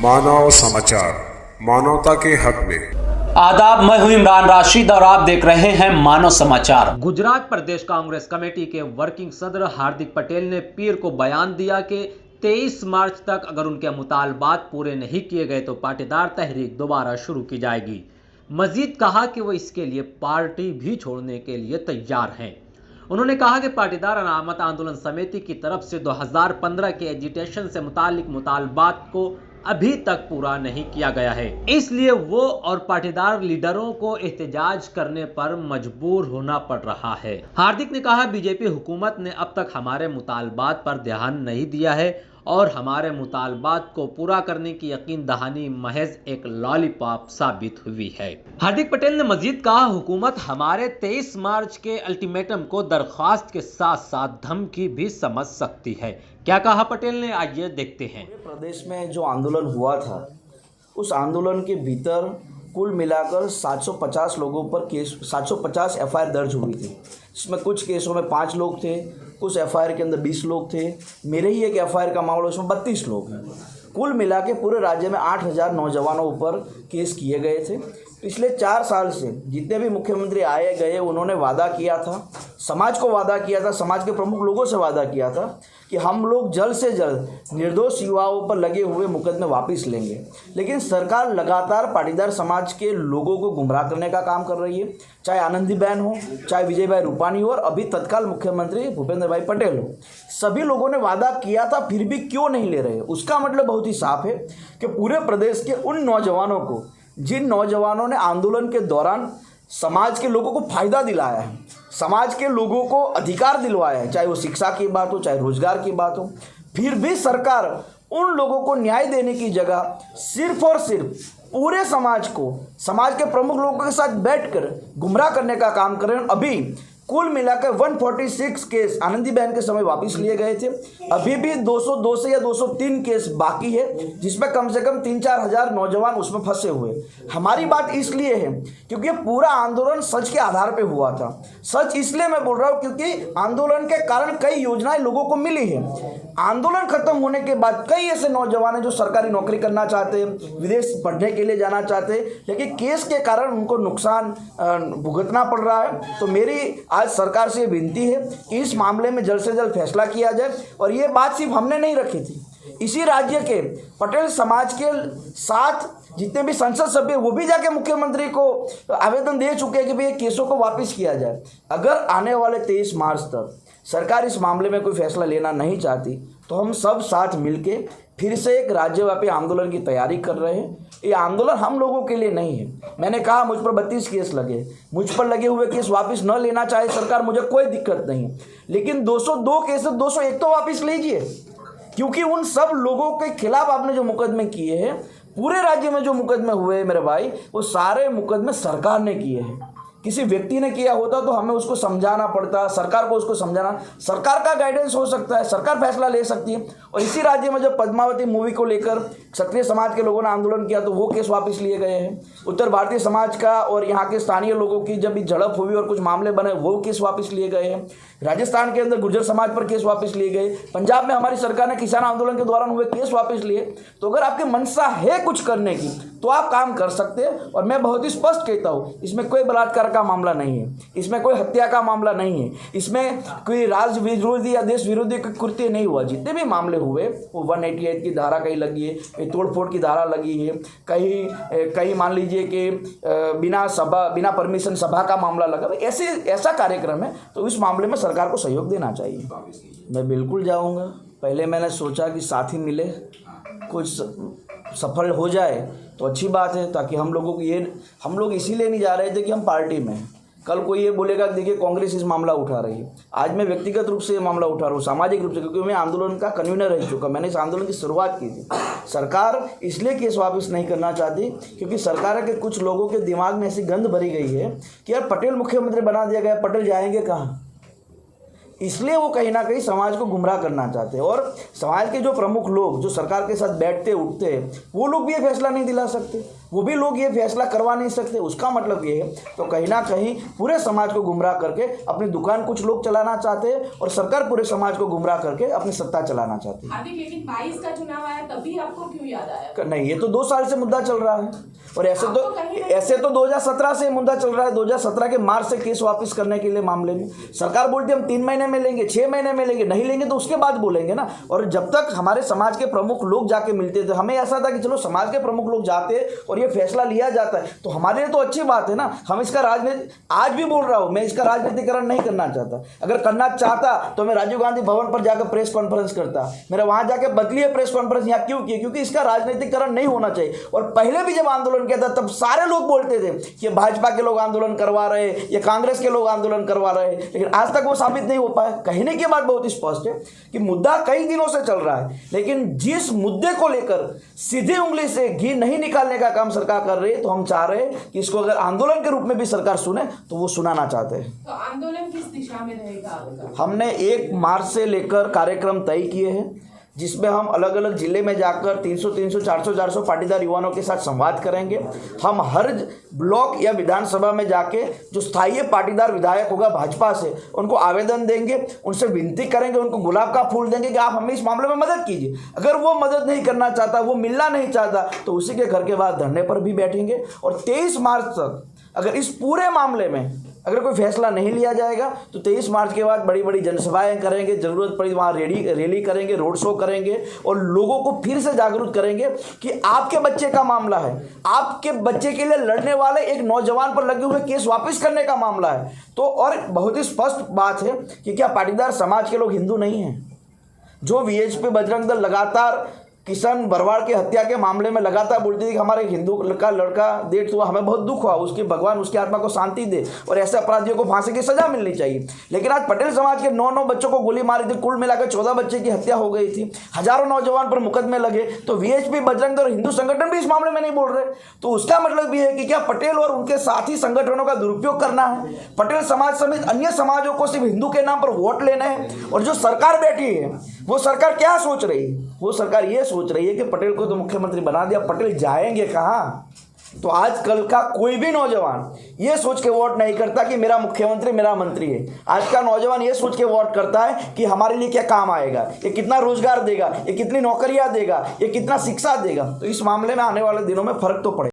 मानव समाचार, मानवता के हक में। आदाब, मैं हूं इमरान राशिद और आप देख रहे हैं मानव समाचार। गुजरात प्रदेश कांग्रेस कमेटी के वर्किंग सदर हार्दिक पटेल ने पीर को बयान दिया कि 23 मार्च तक अगर उनके मुतालबात पूरे नहीं किए गए तो पाटीदार तहरीक दोबारा शुरू की जाएगी। मजीद कहा कि वो इसके लिए पार्टी भी छोड़ने के लिए तैयार हैं। उन्होंने कहा कि पाटीदार अनामत आंदोलन समिति की तरफ से 2015 के एजिटेशन से मुतालिक मुतालबात को अभी तक पूरा नहीं किया गया है, इसलिए वो और पाटीदार लीडरों को एहतजाज करने पर मजबूर होना पड़ रहा है। हार्दिक ने कहा, बीजेपी हुकूमत ने अब तक हमारे मुतालबात पर ध्यान नहीं दिया है और हमारे मुतालबात को पूरा करने की यकीन दहानी महज एक लॉलीपॉप साबित हुई है। हार्दिक पटेल ने मजीद कहा, हुकूमत हमारे 23 मार्च के अल्टीमेटम को दरख्वास्त के साथ साथ धमकी भी समझ सकती है। क्या कहा पटेल ने, आइए देखते हैं। प्रदेश में जो आंदोलन हुआ था, उस आंदोलन के भीतर कुल मिलाकर 750 लोगों पर केस 750 एफआईआर दर्ज हुई थी। इसमें कुछ केसों में 5 लोग थे, कुछ एफआईआर के अंदर 20 लोग थे। मेरे ही एक एफआईआर का मामला, उसमें 32 लोग हैं। कुल मिला के पूरे राज्य में 8000 नौजवानों पर केस किए गए थे। पिछले 4 साल से जितने भी मुख्यमंत्री आए गए, उन्होंने वादा किया था, समाज को वादा किया था, समाज के प्रमुख लोगों से वादा किया था कि हम लोग जल्द से जल्द निर्दोष युवाओं पर लगे हुए मुकदमे वापस लेंगे। लेकिन सरकार लगातार पाटीदार समाज के लोगों को गुमराह करने का काम कर रही है, चाहे आनंदीबेन हो, चाहे विजय भाई रूपानी हो और अभी तत्काल मुख्यमंत्री भूपेंद्र भाई पटेल हो। सभी लोगों ने वादा किया था, फिर भी क्यों नहीं ले रहे? उसका मतलब बहुत ही साफ है कि पूरे प्रदेश के उन नौजवानों को, जिन नौजवानों ने आंदोलन के दौरान समाज के लोगों को फायदा दिलाया है, समाज के लोगों को अधिकार दिलवाया है, चाहे वो शिक्षा की बात हो, चाहे रोजगार की बात हो, फिर भी सरकार उन लोगों को न्याय देने की जगह सिर्फ और सिर्फ पूरे समाज को, समाज के प्रमुख लोगों के साथ बैठकर गुमराह करने का काम कर रहे हैं। अभी कुल मिलाकर 146 केस आनंदीबेन के समय वापस लिए गए थे। अभी भी 202 से या 203 केस बाकी है, जिसमें कम से कम 3-4 हज़ार नौजवान उसमें फंसे हुए। हमारी बात इसलिए है क्योंकि पूरा आंदोलन सच के आधार पे हुआ था। सच इसलिए मैं बोल रहा हूँ क्योंकि आंदोलन के कारण कई योजनाएं लोगों को मिली है। आंदोलन खत्म होने के बाद कई ऐसे नौजवान हैं जो सरकारी नौकरी करना चाहते हैं, विदेश पढ़ने के लिए जाना चाहते हैं, लेकिन केस के कारण उनको नुकसान भुगतना पड़ रहा है। तो मेरी आज सरकार से विनती है कि इस मामले में जल्द से जल्द फैसला किया जाए। और ये बात सिर्फ हमने नहीं रखी थी, इसी राज्य के पटेल समाज के साथ जितने भी संसद सभ्य, वो भी जाके मुख्यमंत्री को आवेदन दे चुके हैं कि भाई केसों को वापस किया जाए। अगर आने वाले 23 मार्च तक सरकार इस मामले में कोई फैसला लेना नहीं चाहती तो हम सब साथ मिलके फिर से एक राज्यव्यापी आंदोलन की तैयारी कर रहे हैं। ये आंदोलन हम लोगों के लिए नहीं है। मैंने कहा, मुझ पर 32 केस लगे, मुझ पर लगे हुए केस वापस न लेना चाहे सरकार, मुझे कोई दिक्कत नहीं, लेकिन 202 केस 201 तो वापस लीजिए, क्योंकि उन सब लोगों के खिलाफ आपने जो मुकदमे किए हैं, पूरे राज्य में जो मुकदमे हुए मेरे भाई, वो सारे मुकदमे सरकार ने किए हैं। किसी व्यक्ति ने किया होता तो हमें उसको समझाना पड़ता, सरकार को उसको समझाना, सरकार का गाइडेंस हो सकता है, सरकार फैसला ले सकती है। और इसी राज्य में जब पद्मावती मूवी को लेकर क्षत्रिय समाज के लोगों ने आंदोलन किया तो वो केस वापस लिए गए हैं। उत्तर भारतीय समाज का और यहाँ के स्थानीय लोगों की जब भी झड़प हुई और कुछ मामले बने, वो केस वापस लिए गए हैं। राजस्थान के अंदर गुर्जर समाज पर केस वापस लिए गए। पंजाब में हमारी सरकार ने किसान आंदोलन के दौरान हुए केस वापस लिए। तो अगर आपकी मंशा है कुछ करने की तो आप काम कर सकते हैं। और मैं बहुत ही स्पष्ट कहता हूँ, इसमें कोई बलात्कार का मामला नहीं है, इसमें कोई हत्या का मामला नहीं है, इसमें कोई राज विरोधी या देश विरोधी कृत्य नहीं हुआ। जितने भी मामले हुए वो 188 की धारा कहीं लगी है, कहीं तोड़फोड़ की धारा लगी है, कहीं मान लीजिए कि बिना परमिशन सभा का मामला लगा। ऐसा कार्यक्रम है तो इस मामले में सरकार को सहयोग देना चाहिए। मैं बिल्कुल जाऊँगा। पहले मैंने सोचा कि साथी मिले, कुछ सफल हो जाए तो अच्छी बात है, ताकि हम लोग इसीलिए नहीं जा रहे थे कि हम पार्टी में हैं। कल कोई ये बोलेगा कि देखिए कांग्रेस इस मामला उठा रही है। आज मैं व्यक्तिगत रूप से ये मामला उठा रहा हूँ, सामाजिक रूप से, क्योंकि मैं आंदोलन का कन्वीनर रह चुका। मैंने इस आंदोलन की शुरुआत की थी। सरकार इसलिए केस वापस नहीं करना चाहती क्योंकि सरकार के कुछ लोगों के दिमाग में ऐसी गंध भरी गई है कि यार पटेल मुख्यमंत्री बना दिया गया, पटेल जाएंगे कहाँ। इसलिए वो कहीं ना कहीं समाज को गुमराह करना चाहते हैं। और समाज के जो प्रमुख लोग जो सरकार के साथ बैठते उठते हैं, वो लोग भी ये फैसला नहीं दिला सकते। वो भी लोग ये फैसला करवा नहीं सकते। उसका मतलब ये है तो कहीं ना कहीं पूरे समाज को गुमराह करके अपनी दुकान कुछ लोग चलाना चाहते हैं और सरकार पूरे समाज को गुमराह करके अपनी सत्ता चलाना चाहती है। लेकिन 22 का चुनाव आया तभी आपको क्यों याद आया? नहीं, ये तो 2 साल से मुद्दा चल रहा है और ऐसे तो 2017 से मुद्दा चल रहा है। 2017 के मार्च से केस वापस करने के लिए मामले में सरकार बोलती है हम 3 महीने में लेंगे, 6 महीने में लेंगे, नहीं लेंगे तो उसके बाद बोलेंगे ना। और जब तक हमारे समाज के प्रमुख लोग जाके मिलते थे, हमें ऐसा था कि चलो समाज के प्रमुख लोग जाते और ये फैसला लिया जाता है तो हमारे लिए तो अच्छी बात है ना। हम इसका राजनीति, आज भी बोल रहा हूँ, मैं इसका राजनीतिकरण नहीं करना चाहता। अगर करना चाहता तो मैं राजीव गांधी भवन पर जाकर प्रेस कॉन्फ्रेंस करता। मेरा वहां जाकर बदलिए प्रेस कॉन्फ्रेंस यहाँ क्यों किया? क्योंकि इसका राजनीतिकरण नहीं होना चाहिए। और पहले भी जब आंदोलन किया था तब सारे लोग बोलते थे कि भाजपा के लोग आंदोलन करवा रहे, ये कांग्रेस के लोग आंदोलन करवा रहे, लेकिन आज तक वो साबित नहीं हो पाया। कहने की बात बहुत स्पष्ट है कि मुद्दा कई दिनों से चल रहा है, लेकिन जिस मुद्दे को लेकर सीधी उंगली से घी नहीं निकालने का काम सरकार कर रही है, तो हम चाह रहे हैं कि इसको अगर आंदोलन के रूप में भी सरकार सुने तो वो सुनाना चाहते हैं। तो आंदोलन किस दिशा में रहेगा आपका? हमने 1 मार्च से लेकर कार्यक्रम तय किए हैं जिसमें हम अलग अलग जिले में जाकर 300, 400 पाटीदार युवाओं के साथ संवाद करेंगे। हम हर ब्लॉक या विधानसभा में जाके जो स्थायी पाटीदार विधायक होगा भाजपा से, उनको आवेदन देंगे, उनसे विनती करेंगे, उनको गुलाब का फूल देंगे कि आप हमें इस मामले में मदद कीजिए। अगर वो मदद नहीं करना चाहता, वो मिलना नहीं चाहता, तो उसी के घर के बाद धरने पर भी बैठेंगे। और 23 मार्च तक अगर इस पूरे मामले में अगर कोई फैसला नहीं लिया जाएगा तो 23 मार्च के बाद बड़ी बड़ी जनसभाएं करेंगे, ज़रूरत पड़ी वहाँ रैली करेंगे, रोड शो करेंगे और लोगों को फिर से जागरूक करेंगे कि आपके बच्चे का मामला है, आपके बच्चे के लिए लड़ने वाले एक नौजवान पर लगे हुए केस वापस करने का मामला है। तो और बहुत ही स्पष्ट बात है कि क्या पाटीदार समाज के लोग हिंदू नहीं हैं? जो वीएचपी बजरंग दल लगातार किशन भरवाड़ की हत्या के मामले में लगातार बोलती थी कि हमारे हिंदू का लड़का डेथ हुआ, हमें बहुत दुख हुआ, उसकी भगवान उसकी आत्मा को शांति दे और ऐसे अपराधियों को फांसी की सजा मिलनी चाहिए। लेकिन आज पटेल समाज के 9 बच्चों को गोली मारी थी, कुल मिलाकर 14 बच्चे की हत्या हो गई थी, हजारों नौजवान पर मुकदमे लगे, तो वीएचपी बजरंग दल और हिंदू संगठन भी इस मामले में नहीं बोल रहे। तो उसका मतलब भी है कि क्या पटेल और उनके साथी संगठनों का दुरुपयोग करना है? पटेल समाज समेत अन्य समाजों को सिर्फ हिंदू के नाम पर वोट लेना है? और जो सरकार बैठी है वो सरकार क्या सोच रही है? वो सरकार ये सोच रही है कि पटेल को तो मुख्यमंत्री बना दिया, पटेल जाएंगे कहाँ? तो आजकल का कोई भी नौजवान ये सोच के वोट नहीं करता कि मेरा मुख्यमंत्री मेरा मंत्री है। आज का नौजवान ये सोच के वोट करता है कि हमारे लिए क्या काम आएगा, ये कितना रोजगार देगा, ये कितनी नौकरियां देगा, ये कितना शिक्षा देगा। तो इस मामले में आने वाले दिनों में फर्क तो पड़ेगा।